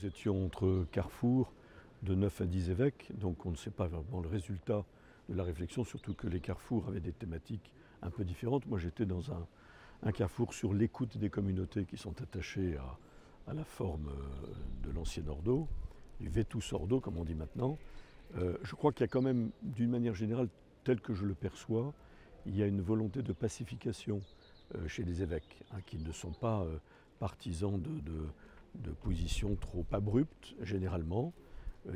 Nous étions entre carrefour de 9 à 10 évêques, donc on ne sait pas vraiment le résultat de la réflexion, surtout que les carrefours avaient des thématiques un peu différentes. Moi j'étais dans un carrefour sur l'écoute des communautés qui sont attachées à la forme de l'ancien ordo, du vetus ordo comme on dit maintenant. Je crois qu'il y a quand même, d'une manière générale, tel que je le perçois, il y a une volonté de pacification chez les évêques, qui ne sont pas partisans de positions trop abruptes, généralement.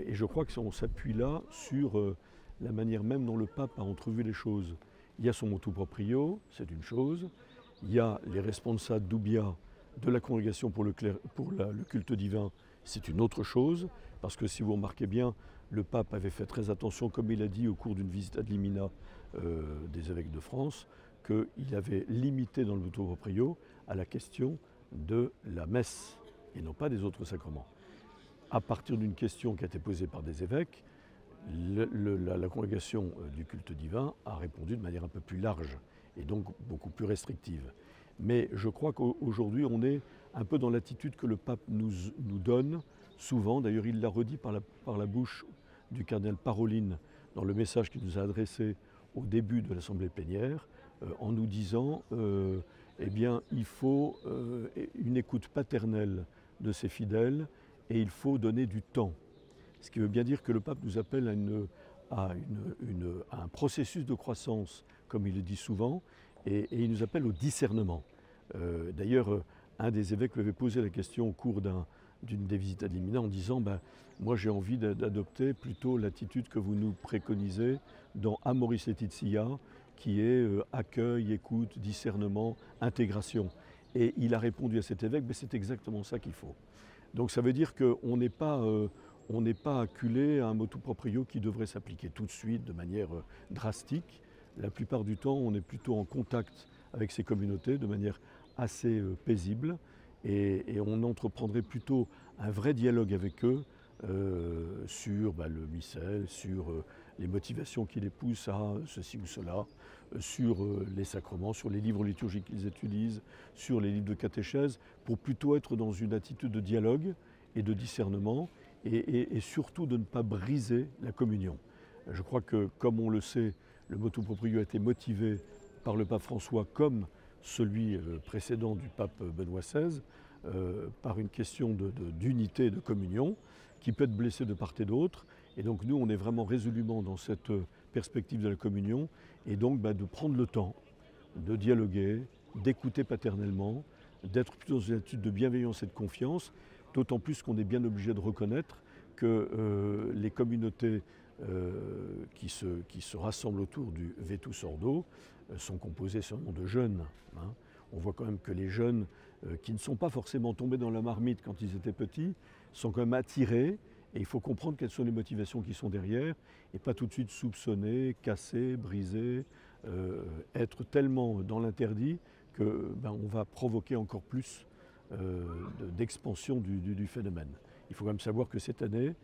Et je crois qu'on s'appuie là sur la manière même dont le pape a entrevu les choses. Il y a son motu proprio, c'est une chose. Il y a les responsa dubia de la congrégation pour le culte divin, c'est une autre chose. Parce que si vous remarquez bien, le pape avait fait très attention, comme il a dit au cours d'une visite ad limina des évêques de France, qu'il avait limité dans le motu proprio à la question de la messe et non pas des autres sacrements. À partir d'une question qui a été posée par des évêques, la congrégation du culte divin a répondu de manière un peu plus large et donc beaucoup plus restrictive. Mais je crois qu'aujourd'hui on est un peu dans l'attitude que le pape nous donne souvent. D'ailleurs il l'a redit par la bouche du cardinal Parolin dans le message qu'il nous a adressé au début de l'assemblée plénière, en nous disant eh bien il faut une écoute paternelle de ses fidèles et il faut donner du temps. Ce qui veut bien dire que le pape nous appelle à un processus de croissance, comme il le dit souvent, et il nous appelle au discernement. D'ailleurs, un des évêques lui avait posé la question au cours d'une des visites ad limina en disant moi j'ai envie d'adopter plutôt l'attitude que vous nous préconisez dans Amoris Laetitia, qui est accueil, écoute, discernement, intégration. Et il a répondu à cet évêque, c'est exactement ça qu'il faut. Donc ça veut dire qu'on n'est pas acculé à un motu proprio qui devrait s'appliquer tout de suite de manière drastique. La plupart du temps, on est plutôt en contact avec ces communautés de manière assez paisible et on entreprendrait plutôt un vrai dialogue avec eux sur le missel, sur les motivations qui les poussent à ceci ou cela, sur les sacrements, sur les livres liturgiques qu'ils utilisent, sur les livres de catéchèse, pour plutôt être dans une attitude de dialogue et de discernement et surtout de ne pas briser la communion. Je crois que, comme on le sait, le motu proprio a été motivé par le pape François comme celui précédent du pape Benoît XVI, par une question d'unité et de communion qui peut être blessée de part et d'autre. Et donc nous, on est vraiment résolument dans cette perspective de la communion et donc de prendre le temps de dialoguer, d'écouter paternellement, d'être plutôt dans une attitude de bienveillance et de confiance, d'autant plus qu'on est bien obligé de reconnaître que les communautés qui se rassemblent autour du vetus ordo sont composées seulement de jeunes. On voit quand même que les jeunes qui ne sont pas forcément tombés dans la marmite quand ils étaient petits sont quand même attirés et il faut comprendre quelles sont les motivations qui sont derrière et pas tout de suite soupçonner, casser, briser, être tellement dans l'interdit qu'on va provoquer encore plus d'expansion du phénomène. Il faut quand même savoir que cette année,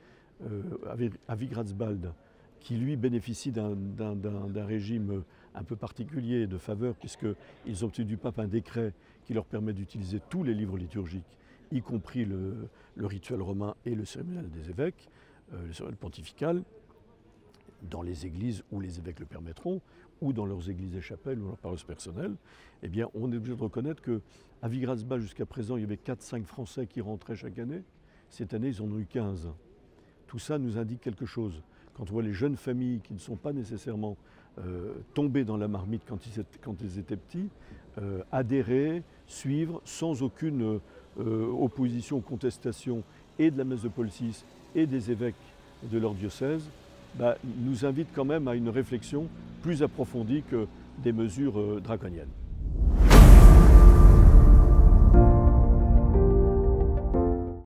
Avigradsbald, qui lui bénéficie d'un régime un peu particulier de faveur, puisqu'ils ont obtenu du pape un décret qui leur permet d'utiliser tous les livres liturgiques, y compris le rituel romain et le cérémonial des évêques, le cérémonial pontifical, dans les églises où les évêques le permettront, ou dans leurs églises et chapelles ou leurs paroisses personnelles, eh bien on est obligé de reconnaître qu'à Vigrasbach, jusqu'à présent, il y avait 4-5 Français qui rentraient chaque année. Cette année, ils en ont eu 15. Tout ça nous indique quelque chose. Quand on voit les jeunes familles qui ne sont pas nécessairement tombées dans la marmite quand ils étaient petits, adhérer, suivre, sans aucune opposition, contestation, et de la messe de Paul VI et des évêques de leur diocèse, nous invite quand même à une réflexion plus approfondie que des mesures draconiennes.